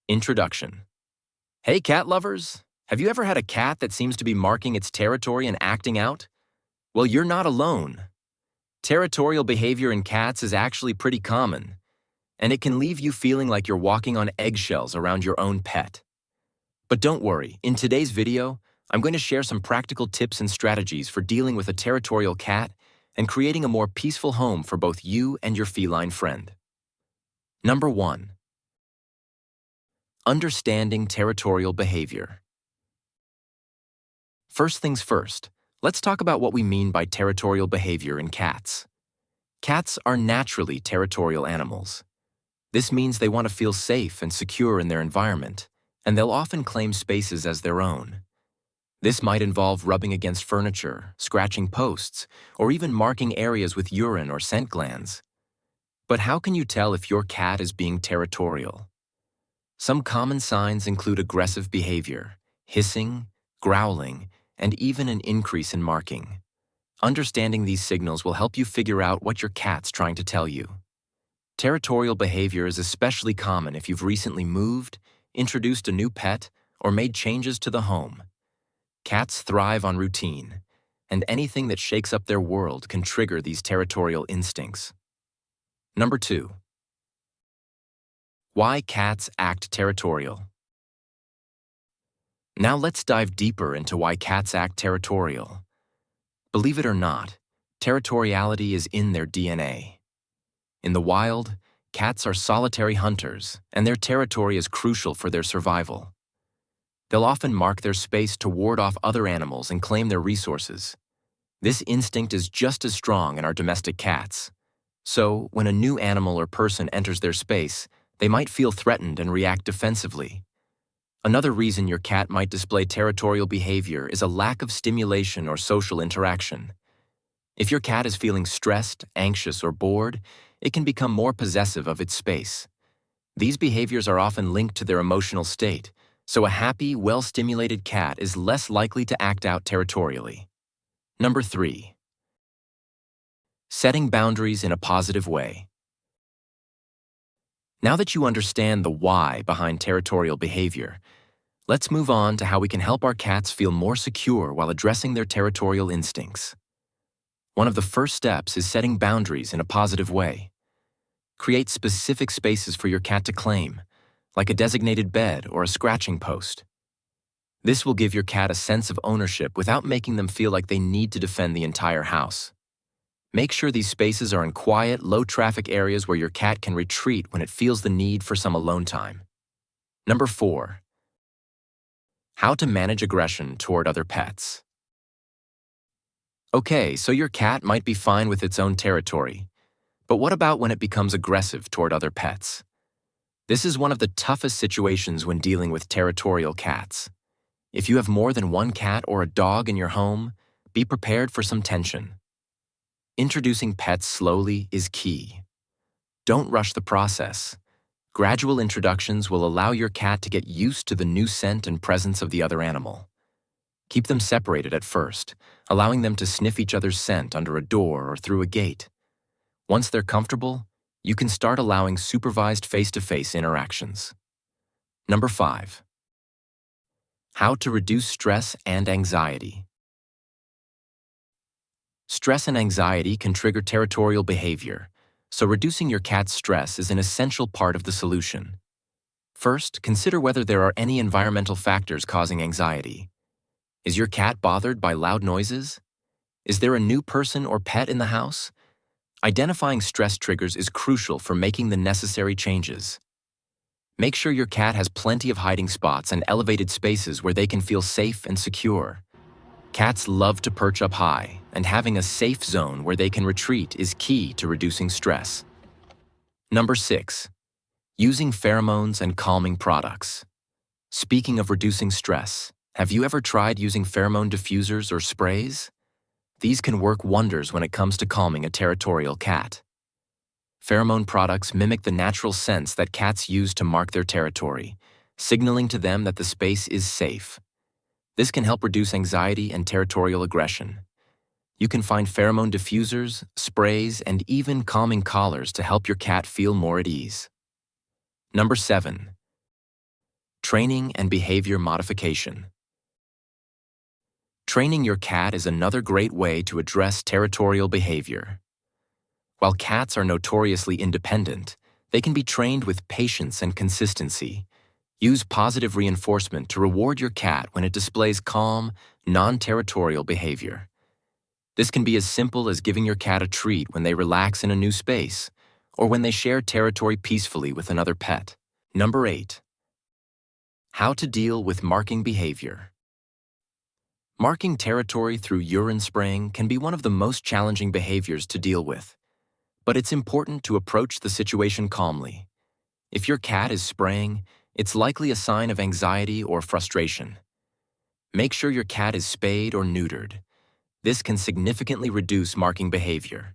Introduction. Hey cat lovers! Have you ever had a cat that seems to be marking its territory and acting out? Well, you're not alone. Territorial behavior in cats is actually pretty common, and it can leave you feeling like you're walking on eggshells around your own pet. But don't worry, in today's video, I'm going to share some practical tips and strategies for dealing with a territorial cat and creating a more peaceful home for both you and your feline friend. Number 1. Understanding territorial behavior. First things first, let's talk about what we mean by territorial behavior in cats. Cats are naturally territorial animals. This means they want to feel safe and secure in their environment, and they'll often claim spaces as their own. This might involve rubbing against furniture, scratching posts, or even marking areas with urine or scent glands. But how can you tell if your cat is being territorial? Some common signs include aggressive behavior, hissing, growling, and even an increase in marking. Understanding these signals will help you figure out what your cat's trying to tell you. Territorial behavior is especially common if you've recently moved, introduced a new pet, or made changes to the home. Cats thrive on routine, and anything that shakes up their world can trigger these territorial instincts. Number 2. Why cats act territorial. Now let's dive deeper into why cats act territorial. Believe it or not, territoriality is in their DNA. In the wild, cats are solitary hunters, and their territory is crucial for their survival. They'll often mark their space to ward off other animals and claim their resources. This instinct is just as strong in our domestic cats. So, when a new animal or person enters their space, they might feel threatened and react defensively. Another reason your cat might display territorial behavior is a lack of stimulation or social interaction. If your cat is feeling stressed, anxious, or bored, it can become more possessive of its space. These behaviors are often linked to their emotional state, so a happy, well-stimulated cat is less likely to act out territorially. Number 3. Setting boundaries in a positive way. Now that you understand the why behind territorial behavior, let's move on to how we can help our cats feel more secure while addressing their territorial instincts. One of the first steps is setting boundaries in a positive way. Create specific spaces for your cat to claim, like a designated bed or a scratching post. This will give your cat a sense of ownership without making them feel like they need to defend the entire house. Make sure these spaces are in quiet, low-traffic areas where your cat can retreat when it feels the need for some alone time. Number 4. How to manage aggression toward other pets. Okay, so your cat might be fine with its own territory, but what about when it becomes aggressive toward other pets? This is one of the toughest situations when dealing with territorial cats. If you have more than one cat or a dog in your home, be prepared for some tension. Introducing pets slowly is key. Don't rush the process. Gradual introductions will allow your cat to get used to the new scent and presence of the other animal. Keep them separated at first, allowing them to sniff each other's scent under a door or through a gate. Once they're comfortable, you can start allowing supervised face-to-face interactions. Number 5. How to reduce stress and anxiety. Stress and anxiety can trigger territorial behavior, so reducing your cat's stress is an essential part of the solution. First, consider whether there are any environmental factors causing anxiety. Is your cat bothered by loud noises? Is there a new person or pet in the house? Identifying stress triggers is crucial for making the necessary changes. Make sure your cat has plenty of hiding spots and elevated spaces where they can feel safe and secure. Cats love to perch up high, and having a safe zone where they can retreat is key to reducing stress. Number 6. Using pheromones and calming products. Speaking of reducing stress, have you ever tried using pheromone diffusers or sprays? These can work wonders when it comes to calming a territorial cat. Pheromone products mimic the natural scents that cats use to mark their territory, signaling to them that the space is safe. This can help reduce anxiety and territorial aggression. You can find pheromone diffusers, sprays, and even calming collars to help your cat feel more at ease. Number 7. Training and behavior modification. Training your cat is another great way to address territorial behavior. While cats are notoriously independent, they can be trained with patience and consistency. Use positive reinforcement to reward your cat when it displays calm, non-territorial behavior. This can be as simple as giving your cat a treat when they relax in a new space, or when they share territory peacefully with another pet. Number 8. How to deal with marking behavior. Marking territory through urine spraying can be one of the most challenging behaviors to deal with, but it's important to approach the situation calmly. If your cat is spraying, it's likely a sign of anxiety or frustration. Make sure your cat is spayed or neutered. This can significantly reduce marking behavior.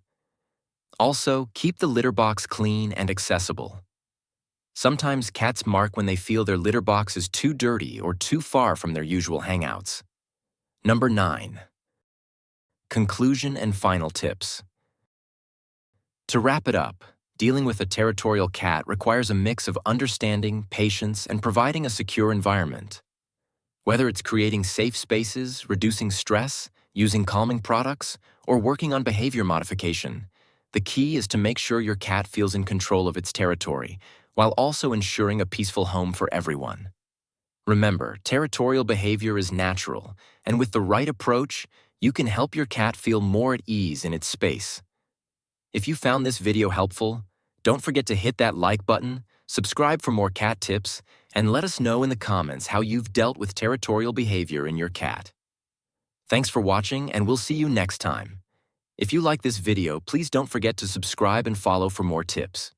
Also, keep the litter box clean and accessible. Sometimes cats mark when they feel their litter box is too dirty or too far from their usual hangouts. Number 9. Conclusion and final tips. To wrap it up, dealing with a territorial cat requires a mix of understanding, patience, and providing a secure environment. Whether it's creating safe spaces, reducing stress, using calming products, or working on behavior modification, the key is to make sure your cat feels in control of its territory, while also ensuring a peaceful home for everyone. Remember, territorial behavior is natural, and with the right approach, you can help your cat feel more at ease in its space. If you found this video helpful, don't forget to hit that like button, subscribe for more cat tips, and let us know in the comments how you've dealt with territorial behavior in your cat. Thanks for watching, and we'll see you next time. If you like this video, please don't forget to subscribe and follow for more tips.